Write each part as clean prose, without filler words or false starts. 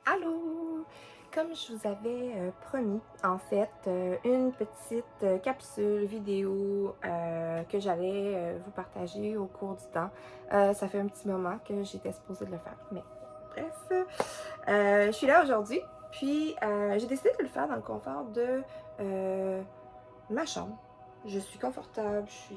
Allô! Comme je vous avais promis, en fait, une petite capsule vidéo que j'allais vous partager au cours du temps. Ça fait un petit moment que j'étais supposée de le faire, mais bref. Je suis là aujourd'hui, puis j'ai décidé de le faire dans le confort de ma chambre. Je suis confortable, je suis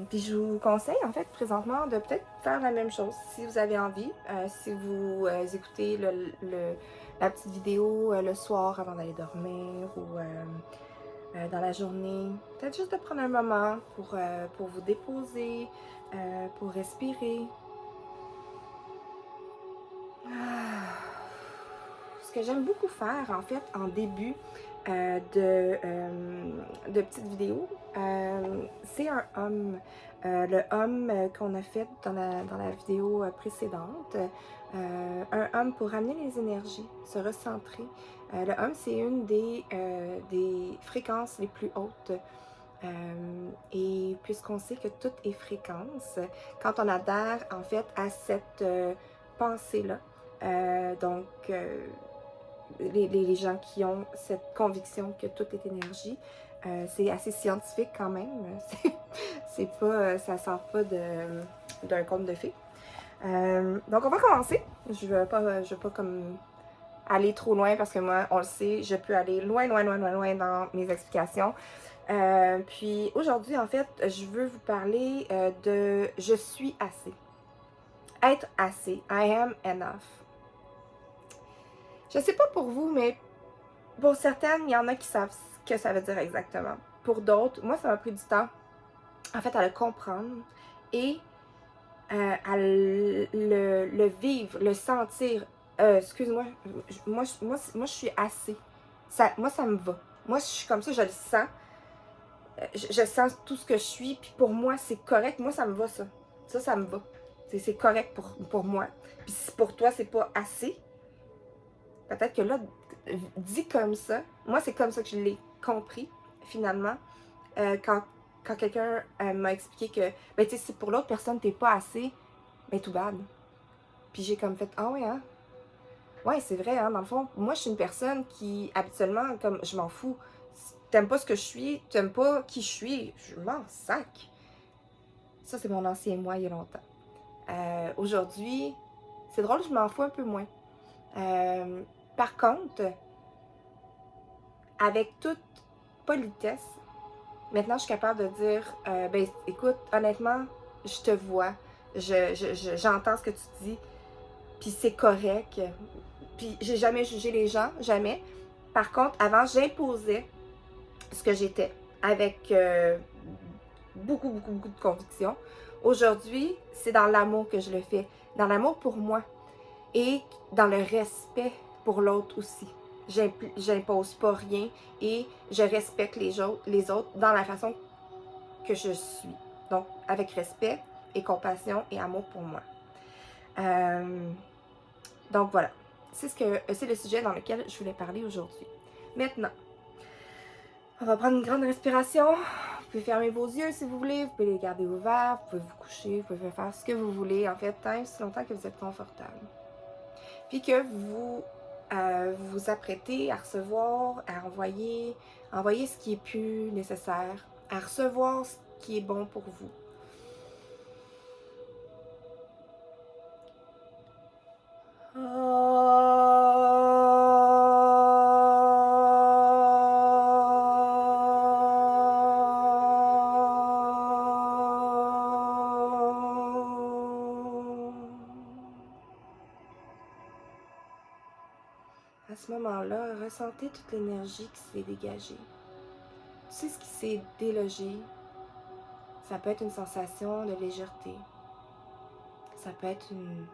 puis je vous conseille en fait présentement de peut-être faire la même chose si vous avez envie. Si vous écoutez la petite vidéo le soir avant d'aller dormir ou dans la journée, peut-être juste de prendre un moment pour vous déposer, pour respirer. Ah. Ce que j'aime beaucoup faire en fait en début de petites vidéos, c'est un hum. Le hum qu'on a fait dans la vidéo précédente, un hum pour amener les énergies, se recentrer. Le hum, c'est une des fréquences les plus hautes. Et puisqu'on sait que tout est fréquence, quand on adhère en fait à cette pensée-là, donc les gens qui ont cette conviction que tout est énergie, c'est assez scientifique quand même. C'est pas, ça sort pas d'un conte de fées. Donc on va commencer. Je veux pas comme aller trop loin parce que moi, on le sait, je peux aller loin, loin, loin, loin, loin dans mes explications. Puis aujourd'hui, en fait, je veux vous parler de je suis assez. Être assez. I am enough. Je sais pas pour vous, mais pour certaines, il y en a qui savent ce que ça veut dire exactement. Pour d'autres, moi, ça m'a pris du temps, en fait, à le comprendre et à le vivre, le sentir. Excuse-moi, moi, je suis assez. Moi, ça me va. Moi, je suis comme ça, je le sens. Je sens tout ce que je suis, puis pour moi, c'est correct. Moi, ça me va, ça. Ça me va. C'est correct pour moi. Puis si pour toi, c'est pas assez, peut-être que là, dit comme ça, moi, c'est comme ça que je l'ai compris, finalement, quand quelqu'un m'a expliqué que, ben, tu sais, si pour l'autre personne, t'es pas assez, ben, tout bad. Puis j'ai comme fait, ah ouais, hein? Ouais, c'est vrai, hein? Dans le fond, moi, je suis une personne qui, habituellement, comme, je m'en fous. T'aimes pas ce que je suis, t'aimes pas qui je suis, je m'en sac. Ça, c'est mon ancien moi il y a longtemps. Aujourd'hui, c'est drôle, je m'en fous un peu moins. Euh, Par contre, avec toute politesse, maintenant, je suis capable de dire, ben, écoute, honnêtement, je te vois, j'entends ce que tu dis, puis c'est correct. Puis j'ai jamais jugé les gens, jamais. Par contre, avant, j'imposais ce que j'étais avec beaucoup, beaucoup, beaucoup de conviction. Aujourd'hui, c'est dans l'amour que je le fais, dans l'amour pour moi et dans le respect pour l'autre aussi. J'impose pas rien et je respecte les autres dans la façon que je suis. Donc, avec respect et compassion et amour pour moi. Euh, donc voilà, c'est le sujet dans lequel je voulais parler aujourd'hui. Maintenant, on va prendre une grande respiration. Vous pouvez fermer vos yeux si vous voulez, vous pouvez les garder ouverts, vous pouvez vous coucher, vous pouvez faire ce que vous voulez, en fait, tant si longtemps que vous êtes confortable. Puis que vous vous apprêtez à recevoir, à envoyer ce qui est plus nécessaire, à recevoir ce qui est bon pour vous. À ce moment-là, ressentez toute l'énergie qui s'est dégagée. Tu sais ce qui s'est délogé. Ça peut être une sensation de légèreté. Ça peut être une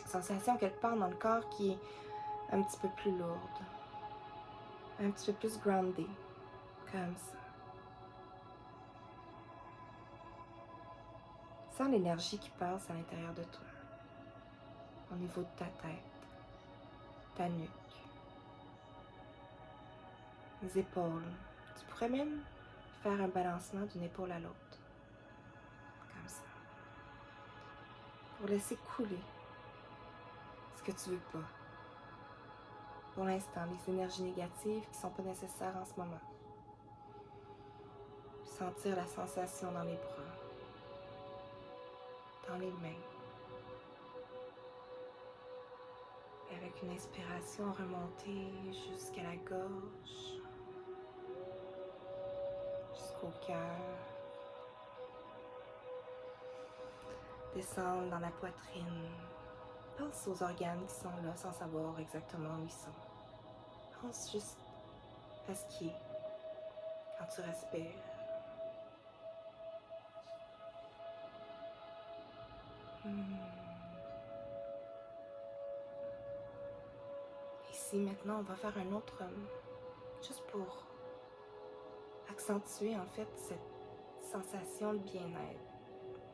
sensation quelque part dans le corps qui est un petit peu plus lourde. Un petit peu plus grounded. Comme ça. Sens l'énergie qui passe à l'intérieur de toi. Au niveau de ta tête. Ta nuque. Les épaules. Tu pourrais même faire un balancement d'une épaule à l'autre. Comme ça. Pour laisser couler ce que tu veux pas. Pour l'instant, les énergies négatives qui sont pas nécessaires en ce moment. Sentir la sensation dans les bras, dans les mains. Avec une inspiration, remonter jusqu'à la gorge, jusqu'au cœur. Descendre dans la poitrine. Pense aux organes qui sont là sans savoir exactement où ils sont. Pense juste à ce qui est quand tu respires. Ici, maintenant, on va faire un autre juste pour accentuer en fait cette sensation de bien-être,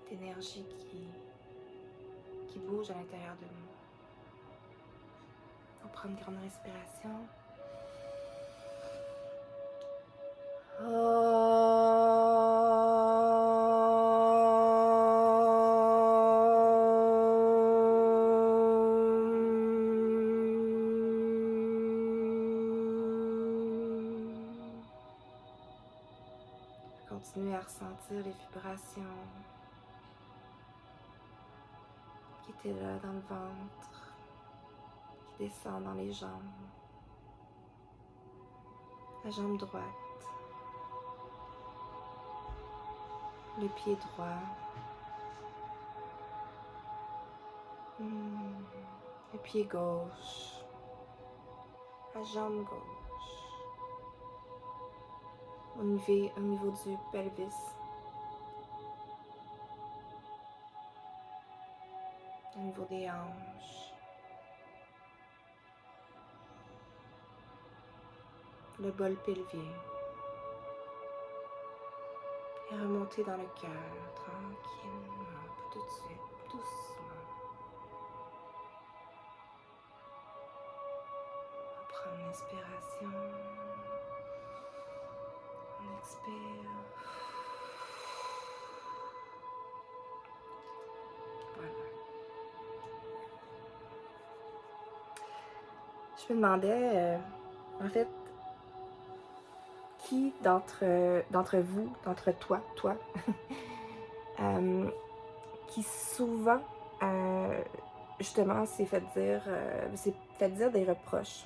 d'énergie qui bouge à l'intérieur de nous. On prend une grande respiration. Continuez à ressentir les vibrations qui étaient là dans le ventre, qui descendent dans les jambes. La jambe droite, le pied droit, le pied gauche, la jambe gauche, au niveau du pelvis, au niveau des hanches, le bol pelvien. Et remonter dans le cœur, tranquillement, pas tout de suite, doucement. On prend une inspiration, on expire. Voilà. Je me demandais, en fait, qui d'entre vous, d'entre toi, qui souvent, justement, s'est fait dire des reproches.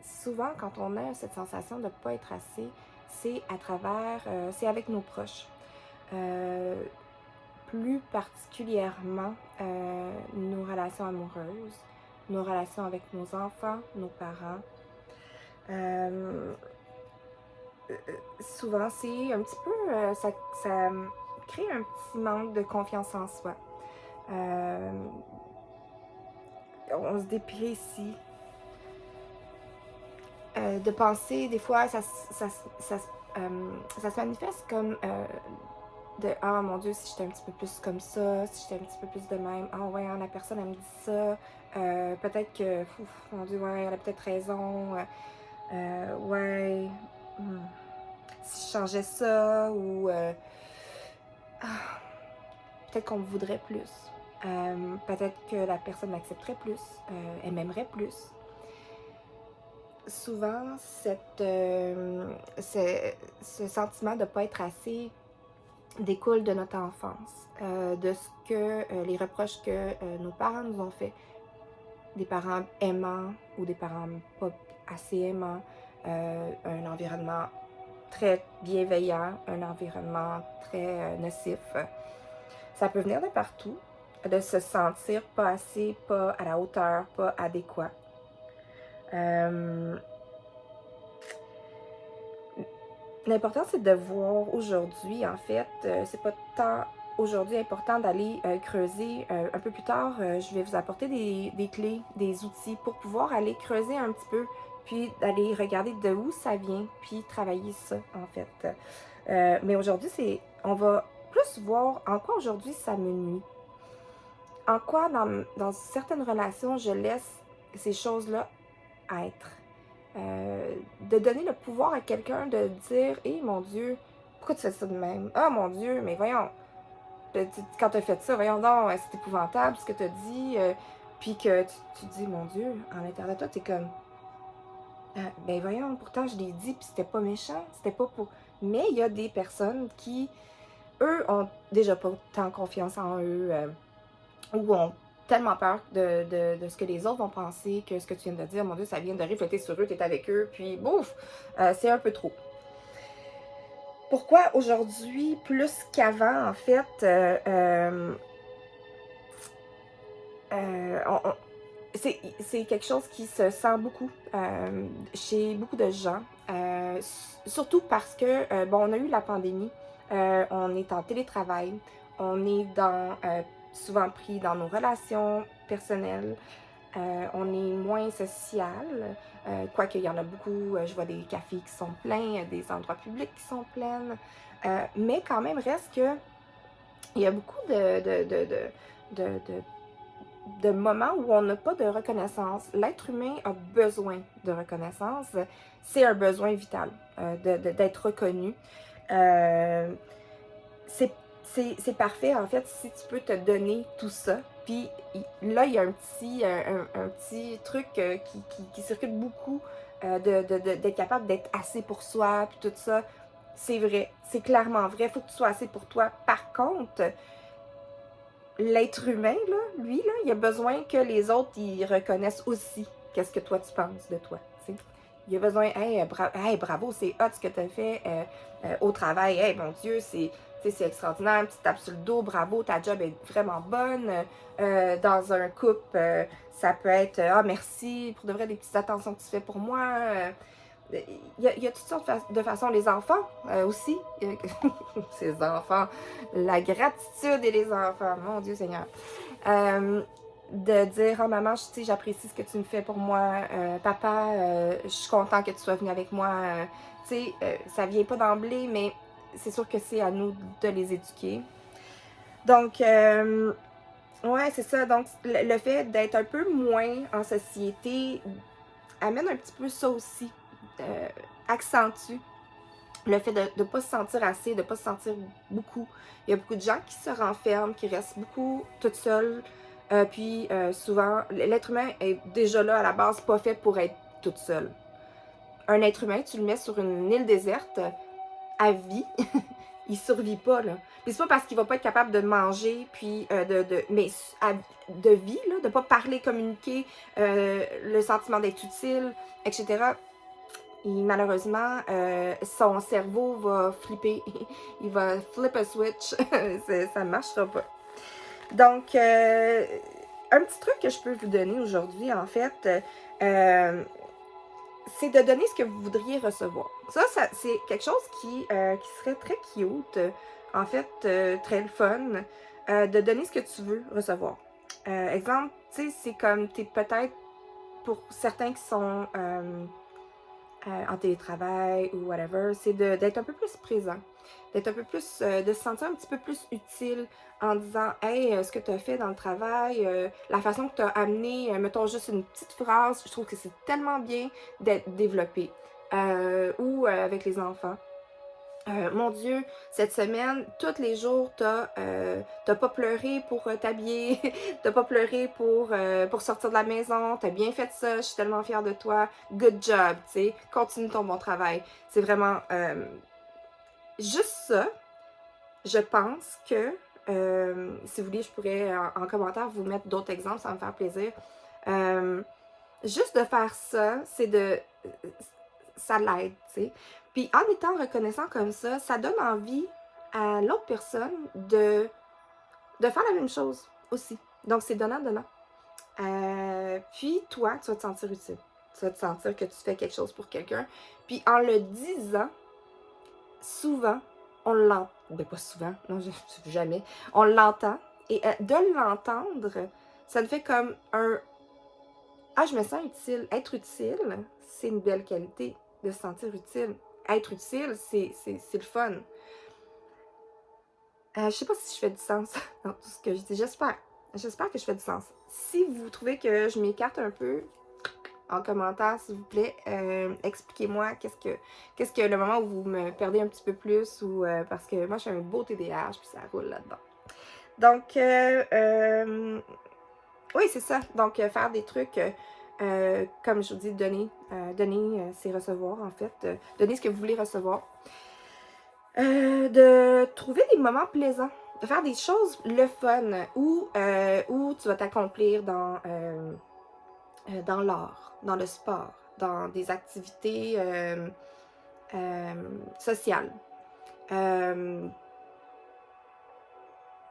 Souvent, quand on a cette sensation de ne pas être assez, c'est c'est avec nos proches. Plus particulièrement, nos relations amoureuses, nos relations avec nos enfants, nos parents. Souvent, c'est un petit peu, ça crée un petit manque de confiance en soi. On se déprécie. De penser, des fois, ça se manifeste comme de « Ah, mon Dieu, si j'étais un petit peu plus comme ça, si j'étais un petit peu plus de même, ah ouais, la personne, elle me dit ça, peut-être que, mon Dieu, ouais, elle a peut-être raison, ouais, si je changeais ça, ou peut-être qu'on me voudrait plus, peut-être que la personne m'accepterait plus, elle m'aimerait plus. » Souvent, ce sentiment de ne pas être assez découle de notre enfance, de ce que les reproches que nos parents nous ont fait, des parents aimants ou des parents pas assez aimants, un environnement très bienveillant, un environnement très nocif. Ça peut venir de partout, de se sentir pas assez, pas à la hauteur, pas adéquat. L'important, c'est de voir aujourd'hui, en fait, c'est pas tant aujourd'hui important d'aller creuser. Un peu plus tard, je vais vous apporter des clés, des outils pour pouvoir aller creuser un petit peu, puis d'aller regarder de où ça vient, puis travailler ça, en fait. Mais aujourd'hui, on va plus voir en quoi aujourd'hui ça me nuit. En quoi, dans certaines relations, je laisse ces choses-là être. De donner le pouvoir à quelqu'un de dire « Hé, mon Dieu, pourquoi tu fais ça de même? Ah, mon Dieu, mais voyons, quand tu as fait ça, voyons donc, c'est épouvantable ce que tu as dit. puis que tu te dis, mon Dieu, en l'intérieur de toi, t'es comme, ben voyons, pourtant je l'ai dit, puis c'était pas méchant, c'était pas pour... Mais il y a des personnes qui, eux, ont déjà pas tant confiance en eux, ou ont tellement peur de ce que les autres vont penser, que ce que tu viens de dire, mon Dieu, ça vient de refléter sur eux, t'es avec eux, puis bouf, c'est un peu trop. Pourquoi aujourd'hui, plus qu'avant, en fait, c'est quelque chose qui se sent beaucoup chez beaucoup de gens, surtout parce que, bon, on a eu la pandémie, on est en télétravail, on est souvent pris dans nos relations personnelles, on est moins social, quoique il y en a beaucoup, je vois des cafés qui sont pleins, des endroits publics qui sont pleins, mais quand même reste que il y a beaucoup de moments où on n'a pas de reconnaissance. L'être humain a besoin de reconnaissance. C'est un besoin vital d'être reconnu. Euh, c'est parfait, en fait, si tu peux te donner tout ça. Puis là, il y a un petit truc qui circule beaucoup d'être capable d'être assez pour soi, puis tout ça. C'est vrai, c'est clairement vrai. Il faut que tu sois assez pour toi. Par contre, l'être humain, là, lui, là, il a besoin que les autres, ils reconnaissent aussi qu'est-ce que toi, tu penses de toi. T'sais. Il a besoin, hey, bravo, c'est hot ce que tu as fait au travail. Hey, mon Dieu, c'est extraordinaire, tu tapes sur le dos, bravo, ta job est vraiment bonne. Dans un couple, ça peut être, ah, merci, pour de vrai, des petites attentions que tu fais pour moi. Il y a toutes sortes de façons. Les enfants aussi. Ces enfants. La gratitude et les enfants. Mon Dieu Seigneur. De dire, oh maman, j'apprécie ce que tu me fais pour moi. Papa, je suis content que tu sois venu avec moi. Ça vient pas d'emblée, mais c'est sûr que c'est à nous de les éduquer. Donc, ouais, c'est ça. Donc, le fait d'être un peu moins en société amène un petit peu ça aussi. Accentue le fait de ne pas se sentir assez, de ne pas se sentir beaucoup. Il y a beaucoup de gens qui se renferment, qui restent beaucoup toutes seules. Puis souvent, l'être humain est déjà là à la base, pas fait pour être toute seule. Un être humain, tu le mets sur une île déserte à vie, il survit pas, là. Puis c'est pas parce qu'il va pas être capable de manger, puis mais de vie, là, de pas parler, communiquer, le sentiment d'être utile, etc. Et malheureusement, son cerveau va flipper. Il va flip a switch. Ça ne marchera pas. Donc, un petit truc que je peux vous donner aujourd'hui, en fait, c'est de donner ce que vous voudriez recevoir. Ça c'est quelque chose qui serait très cute, en fait, très fun, de donner ce que tu veux recevoir. Exemple, tu sais, c'est comme, t'es peut-être, pour certains qui sont en télétravail ou whatever, c'est d'être un peu plus présent, d'être un peu plus, de se sentir un petit peu plus utile en disant, hey, ce que tu as fait dans le travail, la façon que tu as amené, mettons juste une petite phrase, je trouve que c'est tellement bien d'être développé. Ou avec les enfants. Mon Dieu, cette semaine, tous les jours, t'as pas pleuré pour t'habiller, t'as pas pleuré pour sortir de la maison, t'as bien fait ça, je suis tellement fière de toi, good job, tu sais, continue ton bon travail. C'est vraiment juste ça. Je pense que, si vous voulez, je pourrais en commentaire vous mettre d'autres exemples, ça va me faire plaisir. Juste de faire ça, ça l'aide, tu sais. Puis en étant reconnaissant comme ça donne envie à l'autre personne de faire la même chose aussi. Donc c'est donnant-donnant. Puis toi, tu vas te sentir utile. Tu vas te sentir que tu fais quelque chose pour quelqu'un. Puis en le disant, souvent, on l'entend. Ben pas souvent, non, jamais. On l'entend. Et de l'entendre, ça te fait comme un... Ah, je me sens utile. Être utile, c'est une belle qualité de se sentir utile. Être utile, c'est le fun. Je sais pas si je fais du sens dans tout ce que je dis. J'espère que je fais du sens. Si vous trouvez que je m'écarte un peu, en commentaire, s'il vous plaît, expliquez-moi qu'est-ce que le moment où vous me perdez un petit peu plus ou parce que moi, je suis un beau TDAH puis ça roule là-dedans. Donc, Oui, c'est ça. Donc, faire des trucs, comme je vous dis, donner. Donner, c'est recevoir, en fait. Donner ce que vous voulez recevoir. De trouver des moments plaisants. De faire des choses le fun. Où tu vas t'accomplir dans l'art, dans le sport, dans des activités sociales.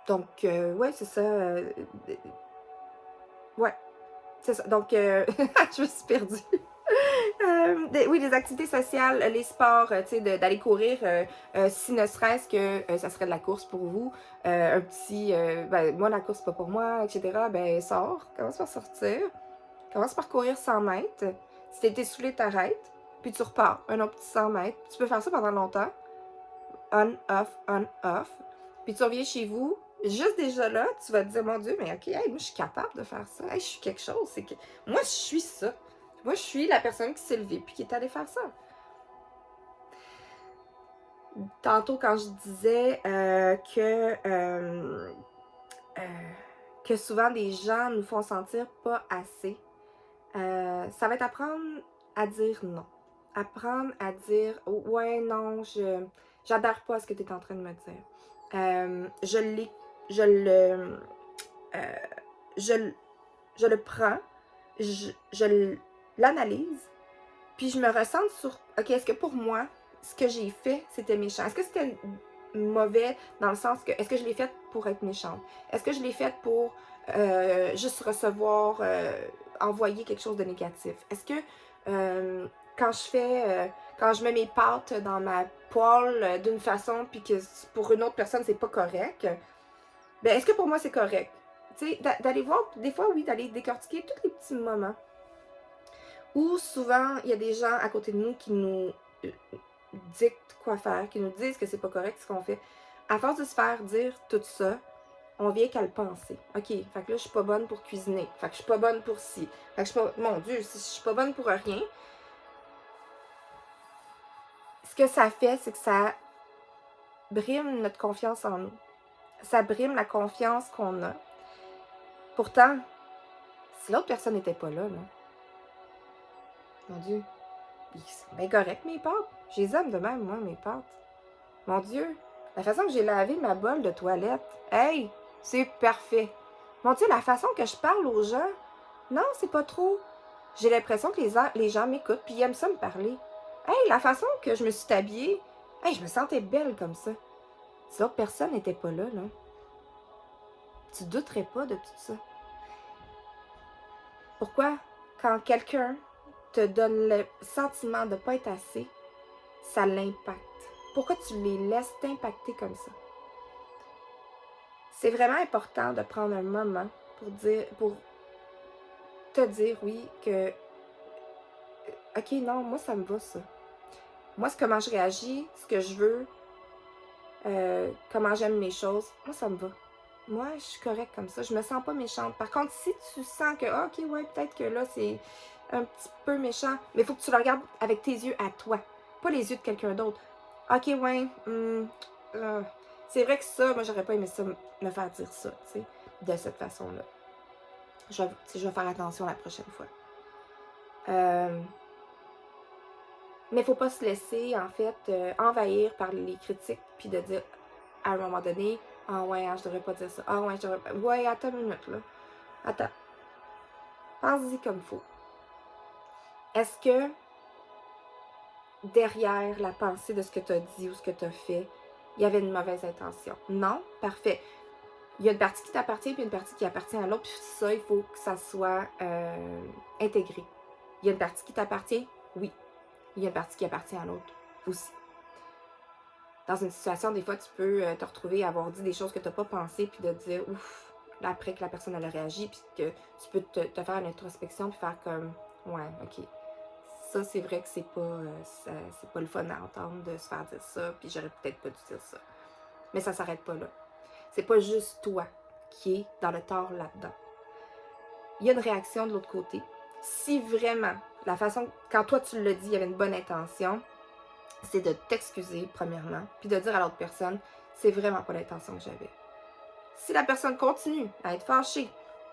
Donc, ouais, c'est ça. Ouais, c'est ça. Donc, je me suis perdue. Oui, les activités sociales, les sports, tu sais, d'aller courir, si ne serait-ce que ça serait de la course pour vous, un petit, ben, moi, la course, c'est pas pour moi, etc., ben, sors, commence par sortir, commence par courir 100 mètres, si t'es saoulé, t'arrêtes, puis tu repars, un autre petit 100 mètres, tu peux faire ça pendant longtemps, on, off, puis tu reviens chez vous, juste déjà là, tu vas te dire, mon Dieu, mais ok, hey, moi, je suis capable de faire ça, hey, je suis quelque chose, c'est que, moi, je suis ça. Moi, je suis la personne qui s'est levée puis qui est allée faire ça. Tantôt, quand je disais que souvent des gens nous font sentir pas assez, ça va être apprendre à dire non. Apprendre à dire ouais, non, j'adhère pas à ce que tu es en train de me dire. Je le prends, je l'analyse, puis je me ressens sur, ok, est-ce que pour moi, ce que j'ai fait, c'était méchant? Est-ce que c'était mauvais dans le sens que, est-ce que je l'ai fait pour être méchante? Est-ce que je l'ai fait pour juste recevoir, envoyer quelque chose de négatif? Est-ce que quand quand je mets mes pâtes dans ma poêle d'une façon, puis que pour une autre personne, c'est pas correct, ben est-ce que pour moi, c'est correct? Tu sais, d'aller voir, des fois, oui, d'aller décortiquer tous les petits moments. Ou souvent, il y a des gens à côté de nous qui nous dictent quoi faire, qui nous disent que c'est pas correct ce qu'on fait. À force de se faire dire tout ça, on vient qu'à le penser. OK, fait que là, je suis pas bonne pour cuisiner. Fait que je suis pas bonne pour ci. Fait que je suis pas... Mon Dieu, si je suis pas bonne pour rien, ce que ça fait, c'est que ça brime notre confiance en nous. Ça brime la confiance qu'on a. Pourtant, si l'autre personne n'était pas là, mon Dieu, c'est bien correct, mes pâtes. Je les aime de même, moi, mes pâtes. Mon Dieu, la façon que j'ai lavé ma bolle de toilette, hey, c'est parfait. Mon Dieu, la façon que je parle aux gens, non, c'est pas trop. J'ai l'impression que les gens m'écoutent puis ils aiment ça me parler. Hey, la façon que je me suis habillée, hey, je me sentais belle comme ça. Si l'autre personne n'était pas là, tu douterais pas de tout ça. Pourquoi? Quand quelqu'un te donne le sentiment de ne pas être assez, ça l'impacte. Pourquoi tu les laisses t'impacter comme ça? C'est vraiment important de prendre un moment pour te dire, oui, que, ok, non, moi, ça me va, ça. Moi, c'est comment je réagis, ce que je veux, comment j'aime mes choses, moi, ça me va. Moi, je suis correcte comme ça. Je me sens pas méchante. Par contre, si tu sens que, ok, ouais, peut-être que là, c'est un petit peu méchant, mais il faut que tu le regardes avec tes yeux à toi, pas les yeux de quelqu'un d'autre. Ok, ouais, c'est vrai que ça, moi, j'aurais pas aimé ça, me faire dire ça, tu sais, de cette façon-là. Je vais faire attention la prochaine fois. Mais il ne faut pas se laisser, en fait, envahir par les critiques, puis de dire, à un moment donné, ah ouais, je devrais pas dire ça. Ah ouais, je devrais pas. Ouais, attends une minute, là. Attends. Pense-y comme il faut. Est-ce que derrière la pensée de ce que tu as dit ou ce que tu as fait, il y avait une mauvaise intention? Non? Parfait. Il y a une partie qui t'appartient puis une partie qui appartient à l'autre, puis ça, il faut que ça soit intégré. Il y a une partie qui t'appartient? Oui. Il y a une partie qui appartient à l'autre aussi. Dans une situation, des fois, tu peux te retrouver à avoir dit des choses que tu n'as pas pensé, puis de dire, ouf, après que la personne elle a réagi, puis que tu peux te faire une introspection, puis faire comme, ouais, ok, ça, c'est vrai que c'est pas le fun à entendre de se faire dire ça, puis j'aurais peut-être pas dû dire ça. Mais ça s'arrête pas là. C'est pas juste toi qui es dans le tort là-dedans. Il y a une réaction de l'autre côté. Si vraiment, la façon, quand toi tu l'as dit, il y avait une bonne intention, c'est de t'excuser, premièrement, puis de dire à l'autre personne, c'est vraiment pas l'intention que j'avais. Si la personne continue à être fâchée,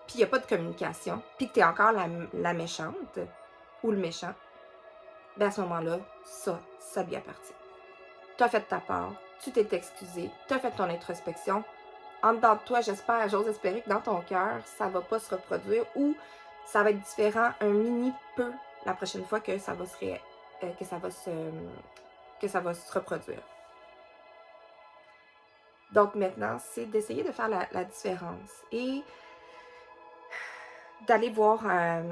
puis il n'y a pas de communication, puis que tu es encore la méchante ou le méchant, ben à ce moment-là, ça lui appartient. Tu as fait ta part, tu t'es excusé, tu as fait ton introspection. En dedans de toi, j'ose espérer que dans ton cœur, ça ne va pas se reproduire ou ça va être différent un mini peu la prochaine fois que ça va se reproduire. Donc maintenant, c'est d'essayer de faire la différence et d'aller voir à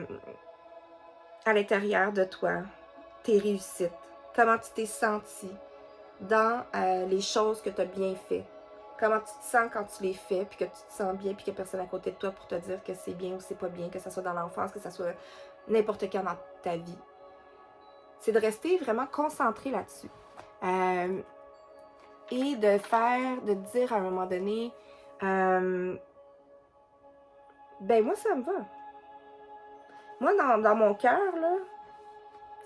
l'intérieur de toi tes réussites, comment tu t'es senti dans les choses que tu as bien fait, comment tu te sens quand tu les fais, puis que tu te sens bien, puis qu'il n'y a personne à côté de toi pour te dire que c'est bien ou c'est pas bien, que ce soit dans l'enfance, que ce soit n'importe quand dans ta vie. C'est de rester vraiment concentré là-dessus. Et de dire à un moment donné, ben moi ça me va. Moi dans mon cœur, là,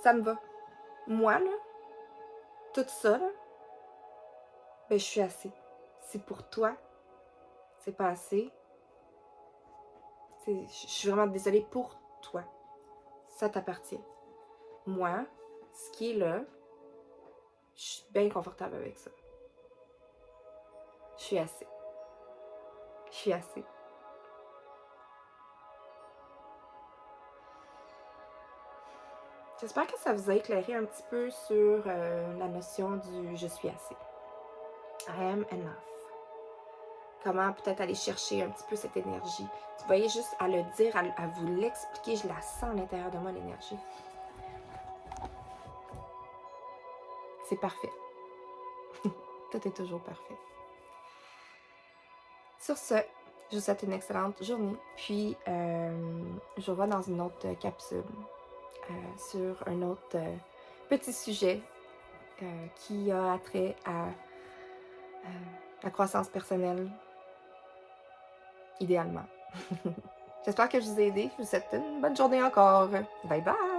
ça me va. Moi, là, tout ça, là, ben je suis assez. C'est pour toi, c'est pas assez. Je suis vraiment désolée pour toi. Ça t'appartient. Moi, ce qui est là, je suis bien confortable avec ça. Je suis assez. Je suis assez. J'espère que ça vous a éclairé un petit peu sur la notion du « je suis assez ». I am enough. Comment peut-être aller chercher un petit peu cette énergie. Vous voyez, juste à le dire, à vous l'expliquer, je la sens à l'intérieur de moi, l'énergie. C'est parfait. Tout est toujours parfait. Sur ce, je vous souhaite une excellente journée. Puis, je vous revois dans une autre capsule sur un autre petit sujet qui a attrait à la croissance personnelle, idéalement. J'espère que je vous ai aidé. Je vous souhaite une bonne journée encore. Bye bye!